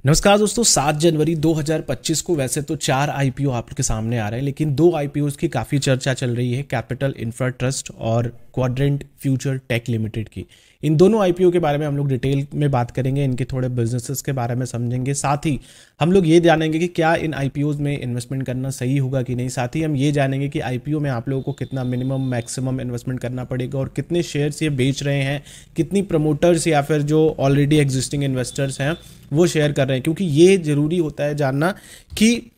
नमस्कार दोस्तों, 7 जनवरी 2025 को वैसे तो 4 आईपीओ आप लोग के सामने आ रहे हैं, लेकिन 2 आईपीओ की काफ़ी चर्चा चल रही है, कैपिटल इंफ्रा ट्रस्ट और क्वाड्रेंट फ्यूचर टेक लिमिटेड की। इन दोनों आईपीओ के बारे में हम लोग डिटेल में बात करेंगे, इनके थोड़े बिजनेसेस के बारे में समझेंगे। साथ ही हम लोग ये जानेंगे कि क्या इन आईपीओज में इन्वेस्टमेंट करना सही होगा कि नहीं। साथ ही हम ये जानेंगे कि आईपीओ में आप लोगों को कितना मिनिमम मैक्सिमम इन्वेस्टमेंट करना पड़ेगा और कितने शेयर्स ये बेच रहे हैं, कितनी प्रमोटर्स या फिर जो ऑलरेडी एग्जिस्टिंग इन्वेस्टर्स हैं वो शेयर कर रहे हैं। क्योंकि ये ज़रूरी होता है जानना कि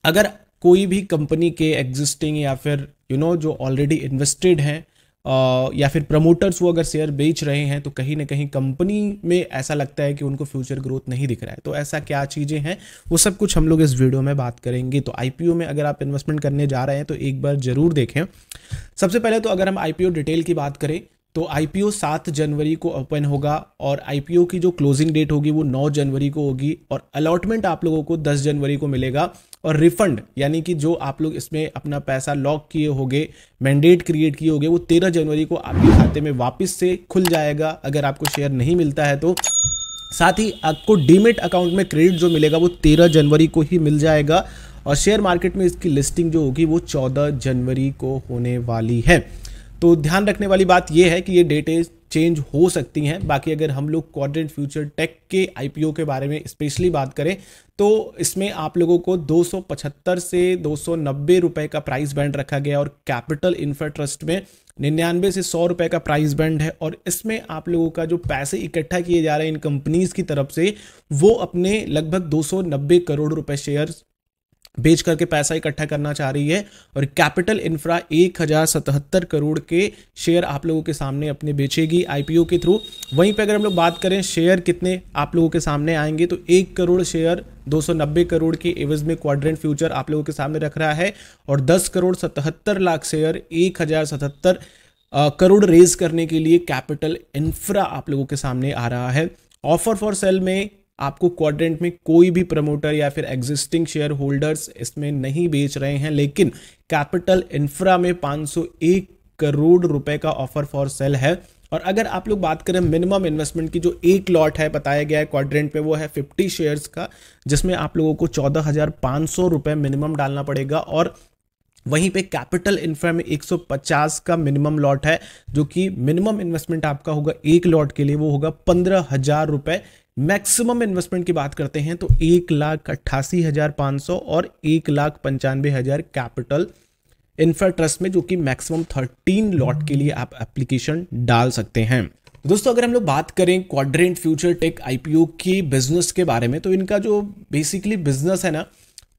अगर कोई भी कंपनी के एग्जिस्टिंग या फिर जो ऑलरेडी इन्वेस्टेड हैं या फिर प्रमोटर्स वो अगर शेयर बेच रहे हैं तो कहीं ना कहीं कंपनी में ऐसा लगता है कि उनको फ्यूचर ग्रोथ नहीं दिख रहा है। तो ऐसा क्या चीज़ें हैं वो सब कुछ हम लोग इस वीडियो में बात करेंगे। तो आईपीओ में अगर आप इन्वेस्टमेंट करने जा रहे हैं तो एक बार ज़रूर देखें। सबसे पहले तो अगर हम आईपीओ डिटेल की बात करें तो आईपीओ 7 जनवरी को ओपन होगा और आईपीओ की जो क्लोजिंग डेट होगी वो 9 जनवरी को होगी और अलॉटमेंट आप लोगों को 10 जनवरी को मिलेगा। और रिफंड यानी कि जो आप लोग इसमें अपना पैसा लॉक किए होगे, मैंडेट क्रिएट किए होगे, वो 13 जनवरी को आपके खाते में वापस से खुल जाएगा अगर आपको शेयर नहीं मिलता है तो। साथ ही आपको डीमेट अकाउंट में क्रेडिट जो मिलेगा वो 13 जनवरी को ही मिल जाएगा और शेयर मार्केट में इसकी लिस्टिंग जो होगी वो 14 जनवरी को होने वाली है। तो ध्यान रखने वाली बात यह है कि ये डेटें चेंज हो सकती हैं। बाकी अगर हम लोग क्वाड्रेंट फ्यूचर टेक के आईपीओ के बारे में स्पेशली बात करें तो इसमें आप लोगों को 275 से 290 रुपए का प्राइस बैंड रखा गया और कैपिटल इंफ्रा ट्रस्ट में 99 से 100 रुपए का प्राइस बैंड है। और इसमें आप लोगों का जो पैसे इकट्ठा किए जा रहे हैं इन कंपनीज की तरफ से वो अपने लगभग 290 करोड़ रुपए शेयर्स बेच करके पैसा इकट्ठा करना चाह रही है। और कैपिटल इंफ्रा 1077 करोड़ के शेयर आप लोगों के सामने अपने बेचेगी आईपीओ के थ्रू। वहीं पे अगर हम लोग बात करें शेयर कितने आप लोगों के सामने आएंगे तो 1 करोड़ शेयर 290 करोड़ के एवज में क्वाड्रेंट फ्यूचर आप लोगों के सामने रख रहा है और 10 करोड़ 77 लाख शेयर 1077 करोड़ रेज करने के लिए कैपिटल इंफ्रा आप लोगों के सामने आ रहा है। ऑफर फॉर सेल में आपको क्वाड्रेंट में कोई भी प्रमोटर या फिर एग्जिस्टिंग शेयर होल्डर्स इसमें नहीं बेच रहे हैं, लेकिन कैपिटल इंफ्रा में 501 करोड़ रुपए का ऑफर फॉर सेल है। और अगर आप लोग बात करें मिनिमम इन्वेस्टमेंट की, जो एक लॉट है बताया गया है क्वाड्रेंट पे वो है 50 शेयर्स का, जिसमें आप लोगों को 14,500 रुपए मिनिमम डालना पड़ेगा। और वहीं पे कैपिटल इंफ्रा में 150 का मिनिमम लॉट है, जो कि मिनिमम इन्वेस्टमेंट आपका होगा एक लॉट के लिए वो होगा 15,000 रुपए। मैक्सिमम इन्वेस्टमेंट की बात करते हैं तो 1,88,500 और 1,95,000 कैपिटल इंफ्रा ट्रस्ट में, जो कि मैक्सिमम 13 लॉट के लिए आप एप्लीकेशन डाल सकते हैं। दोस्तों अगर हम लोग बात करें क्वाड्रेंट फ्यूचर टेक आईपीओ की बिजनेस के बारे में तो इनका जो बेसिकली बिजनेस है ना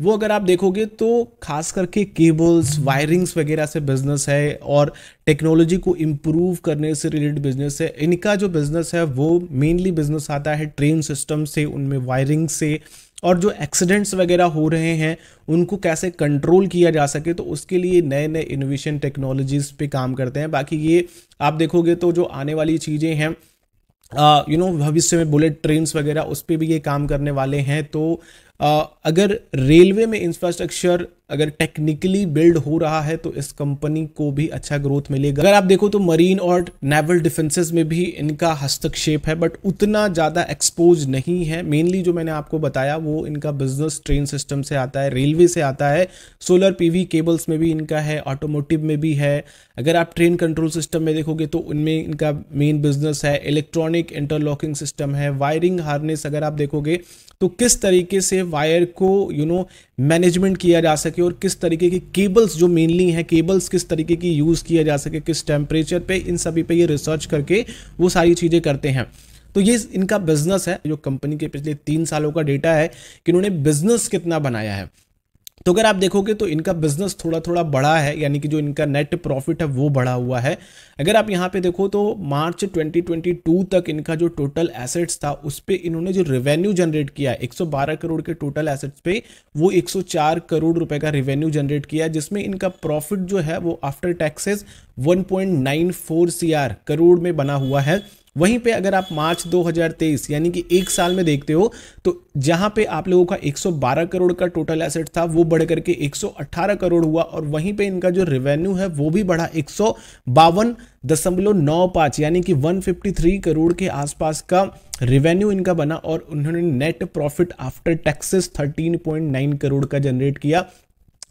वो अगर आप देखोगे तो खास करके केबल्स, वायरिंग्स वगैरह से बिजनेस है और टेक्नोलॉजी को इम्प्रूव करने से रिलेटेड बिजनेस है। इनका जो बिजनेस है वो मेनली बिजनेस आता है ट्रेन सिस्टम से, उनमें वायरिंग से, और जो एक्सीडेंट्स वगैरह हो रहे हैं उनको कैसे कंट्रोल किया जा सके तो उसके लिए नए नए इनोवेशन टेक्नोलॉजीज पे काम करते हैं। बाकी ये आप देखोगे तो जो आने वाली चीज़ें हैं भविष्य में बुलेट ट्रेन्स वगैरह उस पर भी ये काम करने वाले हैं। तो अगर रेलवे में इंफ्रास्ट्रक्चर अगर टेक्निकली बिल्ड हो रहा है तो इस कंपनी को भी अच्छा ग्रोथ मिलेगा। अगर आप देखो तो मरीन और नेवल डिफेंसेस में भी इनका हस्तक्षेप है, बट उतना ज़्यादा एक्सपोज नहीं है। मेनली जो मैंने आपको बताया वो इनका बिजनेस ट्रेन सिस्टम से आता है, रेलवे से आता है, सोलर पीवी केबल्स में भी इनका है, ऑटोमोटिव में भी है। अगर आप ट्रेन कंट्रोल सिस्टम में देखोगे तो उनमें इनका मेन बिजनेस है, इलेक्ट्रॉनिक इंटरलॉकिंग सिस्टम है, वायरिंग हार्नेस अगर आप देखोगे तो किस तरीके से वायर को मैनेजमेंट किया जा सके और किस तरीके की केबल्स जो मेनली है केबल्स किस तरीके की यूज़ किया जा सके, किस टेम्परेचर पे, इन सभी पे ये रिसर्च करके वो सारी चीज़ें करते हैं। तो ये इनका बिजनेस है। जो कंपनी के पिछले 3 सालों का डेटा है कि उन्होंने बिजनेस कितना बनाया है, तो अगर आप देखोगे तो इनका बिजनेस थोड़ा थोड़ा बढ़ा है, यानी कि जो इनका नेट प्रॉफिट है वो बढ़ा हुआ है। अगर आप यहाँ पे देखो तो मार्च 2022 तक इनका जो टोटल एसेट्स था उस पे इन्होंने जो रेवेन्यू जनरेट किया 112 करोड़ के टोटल एसेट्स पे वो 104 करोड़ रुपए का रेवेन्यू जनरेट किया, जिसमें इनका प्रॉफिट जो है वो आफ्टर टैक्सेस 1.94 करोड़ में बना हुआ है। वहीं पे अगर आप मार्च 2023 यानी कि एक साल में देखते हो तो जहां पे आप लोगों का 112 करोड़ का टोटल एसेट था वो बढ़ करके 118 करोड़ हुआ और वहीं पे इनका जो रेवेन्यू है वो भी बढ़ा 152.95 यानी कि 153 करोड़ के आसपास का रेवेन्यू इनका बना और उन्होंने net profit after taxes 13.9 crore का जनरेट किया।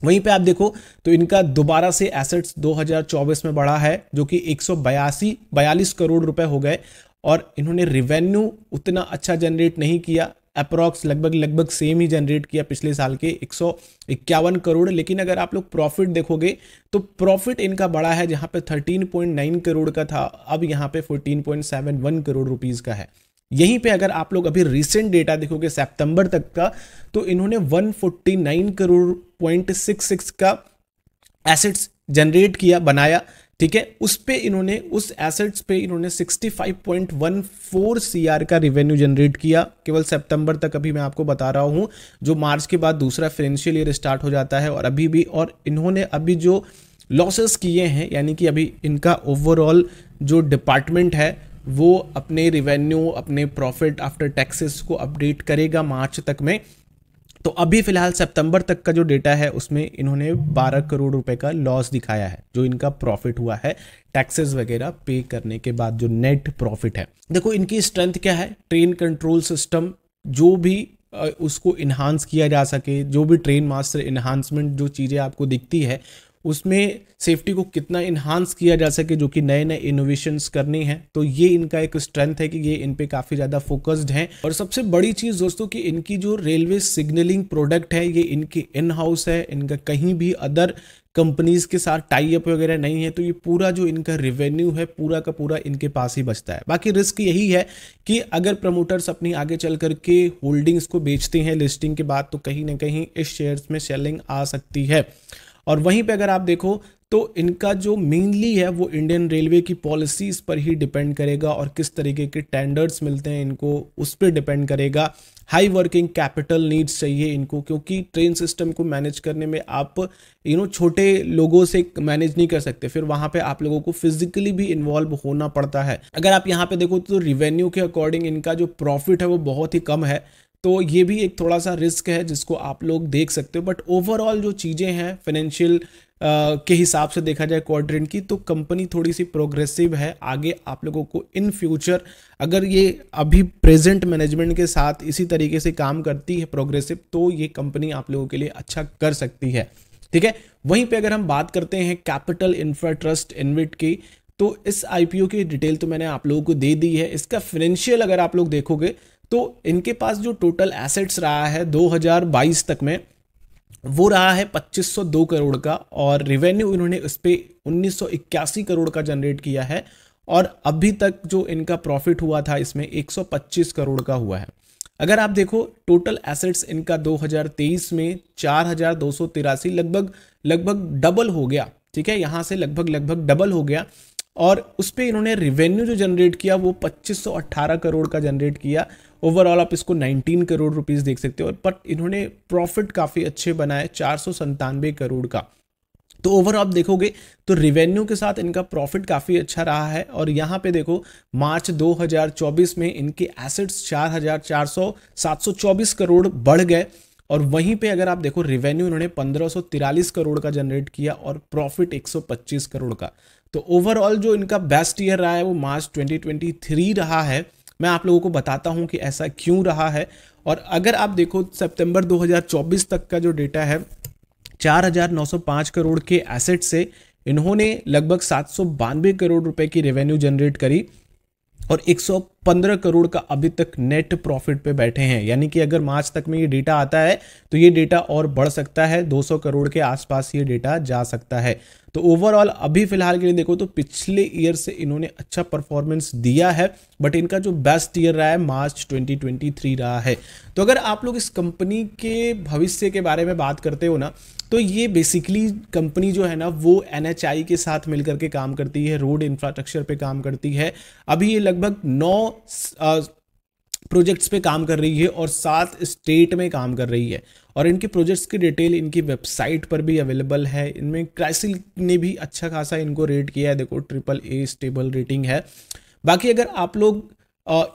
वहीं पे आप देखो तो इनका दोबारा से एसेट्स 2024 में बढ़ा है जो कि 142 करोड़ रुपए हो गए, और इन्होंने रेवेन्यू उतना अच्छा जनरेट नहीं किया, अप्रॉक्स लगभग सेम ही जनरेट किया पिछले साल के 151 करोड़। लेकिन अगर आप लोग प्रॉफिट देखोगे तो प्रॉफिट इनका बड़ा है, जहां पे 13.9 करोड़ का था अब यहां पे 14.71 करोड़ रुपीस का है। यहीं पे अगर आप लोग अभी रिसेंट डेटा देखोगे सितंबर तक का, तो इन्होंने 149 करोड़ 0.66 का एसेट्स जनरेट किया, बनाया, ठीक है। उस एसेट्स पे इन्होंने 65.14 सीआर का रेवेन्यू जनरेट किया केवल सितंबर तक। अभी मैं आपको बता रहा हूं, जो मार्च के बाद दूसरा फाइनेंशियल ईयर स्टार्ट हो जाता है, और अभी भी, और इन्होंने अभी जो लॉसेस किए हैं, यानी कि अभी इनका ओवरऑल जो डिपार्टमेंट है वो अपने रेवेन्यू, अपने प्रॉफिट आफ्टर टैक्सेस को अपडेट करेगा मार्च तक में। तो अभी फिलहाल सितंबर तक का जो डेटा है उसमें इन्होंने 12 करोड़ रुपए का लॉस दिखाया है, जो इनका प्रॉफिट हुआ है टैक्सेस वगैरह पे करने के बाद, जो नेट प्रॉफिट है। देखो इनकी स्ट्रेंथ क्या है, ट्रेन कंट्रोल सिस्टम, जो भी उसको इन्हांस किया जा सके, जो भी ट्रेन मास्टर इन्हांसमेंट जो चीज़ें आपको दिखती है उसमें सेफ्टी को कितना इन्हांस किया जा सके, जो कि नए नए इनोवेशंस करने हैं, तो ये इनका एक स्ट्रेंथ है कि ये इन पे काफ़ी ज़्यादा फोकस्ड हैं। और सबसे बड़ी चीज़ दोस्तों कि इनकी जो रेलवे सिग्नलिंग प्रोडक्ट है ये इनकी इन हाउस है, इनका कहीं भी अदर कंपनीज के साथ टाई अप वगैरह नहीं है, तो ये पूरा जो इनका रेवेन्यू है पूरा का पूरा इनके पास ही बचता है। बाकी रिस्क यही है कि अगर प्रमोटर्स अपनी आगे चल करके होल्डिंग्स को बेचते हैं लिस्टिंग के बाद, तो कहीं ना कहीं इस शेयर्स में सेलिंग आ सकती है। और वहीं पे अगर आप देखो तो इनका जो मेनली है वो इंडियन रेलवे की पॉलिसीज पर ही डिपेंड करेगा, और किस तरीके के टेंडर्स मिलते हैं इनको उस पर डिपेंड करेगा। हाई वर्किंग कैपिटल नीड्स चाहिए इनको, क्योंकि ट्रेन सिस्टम को मैनेज करने में आप छोटे लोगों से मैनेज नहीं कर सकते, फिर वहां पे आप लोगों को फिजिकली भी इन्वॉल्व होना पड़ता है। अगर आप यहाँ पे देखो तो रेवेन्यू के अकॉर्डिंग इनका जो प्रॉफिट है वो बहुत ही कम है, तो ये भी एक थोड़ा सा रिस्क है जिसको आप लोग देख सकते हो। बट ओवरऑल जो चीज़ें हैं फाइनेंशियल के हिसाब से देखा जाए क्वाड्रेंट की, तो कंपनी थोड़ी सी प्रोग्रेसिव है। आगे आप लोगों को इन फ्यूचर अगर ये अभी प्रेजेंट मैनेजमेंट के साथ इसी तरीके से काम करती है प्रोग्रेसिव, तो ये कंपनी आप लोगों के लिए अच्छा कर सकती है, ठीक है। वहीं पे अगर हम बात करते हैं कैपिटल इंफ्रा ट्रस्ट इनविट की, तो इस आईपीओ की डिटेल तो मैंने आप लोगों को दे दी है। इसका फाइनेंशियल अगर आप लोग देखोगे तो इनके पास जो टोटल एसेट्स रहा है 2022 तक में वो रहा है 2502 करोड़ का, और रेवेन्यू इन्होंने इस पे 1981 करोड़ का जनरेट किया है, और अभी तक जो इनका प्रॉफिट हुआ था इसमें 125 करोड़ का हुआ है। अगर आप देखो टोटल एसेट्स इनका 2023 में 4283 लगभग डबल हो गया, ठीक है, यहां से लगभग डबल हो गया। और उस पर इन्होंने रेवेन्यू जो जनरेट किया वो 2518 करोड़ का जनरेट किया। ओवरऑल आप इसको 19 करोड़ रुपीस देख सकते हो, बट इन्होंने प्रॉफिट काफ़ी अच्छे बनाए 497 करोड़ का। तो ओवरऑल देखोगे तो रेवेन्यू के साथ इनका प्रॉफिट काफ़ी अच्छा रहा है। और यहाँ पे देखो मार्च 2024 में इनके एसेट्स 724 करोड़ बढ़ गए, और वहीं पे अगर आप देखो रेवेन्यू इन्होंने 1543 करोड़ का जनरेट किया और प्रॉफिट 125 करोड़ का। तो ओवरऑल जो इनका बेस्ट ईयर रहा है वो मार्च 2023 रहा है। मैं आप लोगों को बताता हूं कि ऐसा क्यों रहा है। और अगर आप देखो सितंबर 2024 तक का जो डेटा है 4905 करोड़ के एसेट से इन्होंने लगभग 792 करोड़ रुपए की रेवेन्यू जनरेट करी, और 115 करोड़ का अभी तक नेट प्रॉफिट पे बैठे हैं। यानी कि अगर मार्च तक में ये डेटा आता है तो ये डेटा और बढ़ सकता है, 200 करोड़ के आसपास ये डेटा जा सकता है। तो ओवरऑल अभी फिलहाल के लिए देखो तो पिछले ईयर से इन्होंने अच्छा परफॉर्मेंस दिया है, बट इनका जो बेस्ट ईयर रहा है मार्च 2023 रहा है। तो अगर आप लोग इस कंपनी के भविष्य के बारे में बात करते हो ना, तो ये बेसिकली कंपनी जो है ना वो NHAI के साथ मिलकर के काम करती है, रोड इंफ्रास्ट्रक्चर पे काम करती है। अभी ये लगभग 9 प्रोजेक्ट्स पे काम कर रही है और 7 स्टेट में काम कर रही है, और इनके प्रोजेक्ट्स की डिटेल इनकी वेबसाइट पर भी अवेलेबल है। इनमें क्राइसिल ने भी अच्छा खासा इनको रेट किया है, देखो AAA स्टेबल रेटिंग है। बाकी अगर आप लोग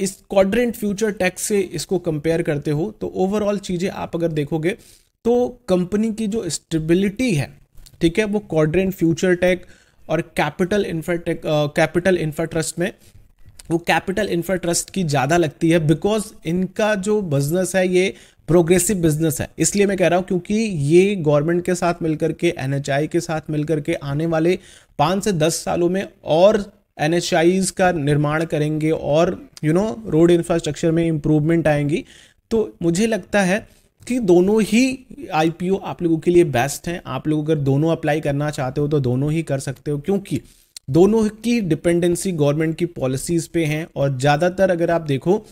इस क्वाड्रेंट फ्यूचर टेक से इसको कंपेयर करते हो तो ओवरऑल चीज़ें आप अगर देखोगे तो कंपनी की जो स्टेबिलिटी है, ठीक है, वो क्वाड्रेंट फ्यूचर टेक और कैपिटल इंफ्रा ट्रस्ट में वो कैपिटल इंफ्रा ट्रस्ट की ज़्यादा लगती है, बिकॉज इनका जो बिजनेस है ये प्रोग्रेसिव बिजनेस है। इसलिए मैं कह रहा हूँ क्योंकि ये गवर्नमेंट के साथ मिलकर के, NHAI के साथ मिलकर के आने वाले 5 से 10 सालों में और NHAIs का निर्माण करेंगे और रोड इंफ्रास्ट्रक्चर में इंप्रूवमेंट आएंगी। तो मुझे लगता है कि दोनों ही IPO आप लोगों के लिए बेस्ट हैं। आप लोग अगर दोनों अप्लाई करना चाहते हो तो दोनों ही कर सकते हो, क्योंकि दोनों की डिपेंडेंसी गवर्नमेंट की पॉलिसीज पे हैं। और ज़्यादातर अगर आप देखो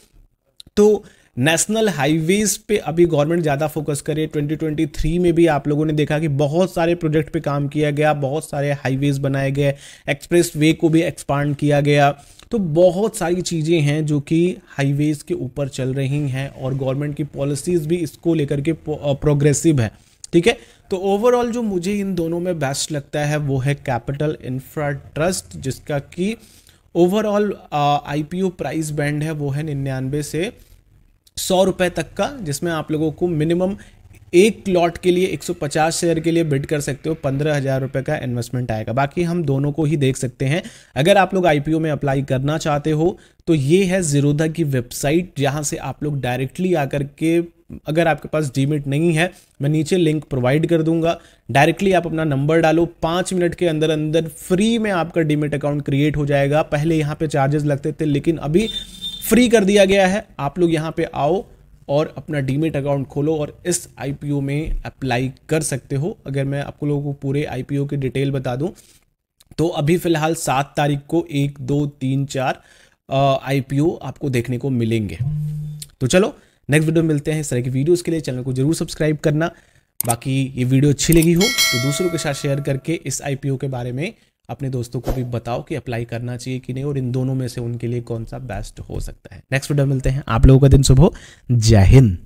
तो नेशनल हाईवेज पे अभी गवर्नमेंट ज़्यादा फोकस करे। 2023 में भी आप लोगों ने देखा कि बहुत सारे प्रोजेक्ट पे काम किया गया, बहुत सारे हाईवेज बनाए गए, एक्सप्रेस वे को भी एक्सपांड किया गया। तो बहुत सारी चीज़ें हैं जो कि हाईवेज के ऊपर चल रही हैं और गवर्नमेंट की पॉलिसीज़ भी इसको लेकर के प्रोग्रेसिव है। ठीक है, तो ओवरऑल जो मुझे इन दोनों में बेस्ट लगता है वो है कैपिटल इंफ्रा ट्रस्ट, जिसका कि ओवरऑल IPO प्राइस बैंड है वो है 99 से 100 रुपए तक का, जिसमें आप लोगों को मिनिमम एक लॉट के लिए 150 शेयर के लिए बिड कर सकते हो। 15,000 रुपए का इन्वेस्टमेंट आएगा। बाकी हम दोनों को ही देख सकते हैं। अगर आप लोग IPO में अप्लाई करना चाहते हो तो ये है ज़ीरोधा की वेबसाइट, जहां से आप लोग डायरेक्टली आकर के, अगर आपके पास डीमेट नहीं है, मैं नीचे लिंक प्रोवाइड कर दूंगा, डायरेक्टली आप अपना नंबर डालो, 5 मिनट के अंदर अंदर फ्री में आपका डीमेट अकाउंट क्रिएट हो जाएगा। पहले यहाँ पे चार्जेस लगते थे, लेकिन अभी फ्री कर दिया गया है। आप लोग यहाँ पे आओ और अपना डीमेट अकाउंट खोलो और इस IPO में अप्लाई कर सकते हो। अगर मैं आपको लोगों को पूरे IPO की डिटेल बता दूं तो अभी फिलहाल 7 तारीख को 1, 2, 3, 4 IPO आपको देखने को मिलेंगे। तो चलो नेक्स्ट वीडियो मिलते हैं। इस तरह की वीडियोस के लिए चैनल को जरूर सब्सक्राइब करना। बाकी ये वीडियो अच्छी लगी हो तो दूसरों के साथ शेयर करके इस IPO के बारे में अपने दोस्तों को भी बताओ कि अप्लाई करना चाहिए कि नहीं, और इन दोनों में से उनके लिए कौन सा बेस्ट हो सकता है। नेक्स्ट वीडियो मिलते हैं। आप लोगों का दिन शुभ हो। जय हिंद।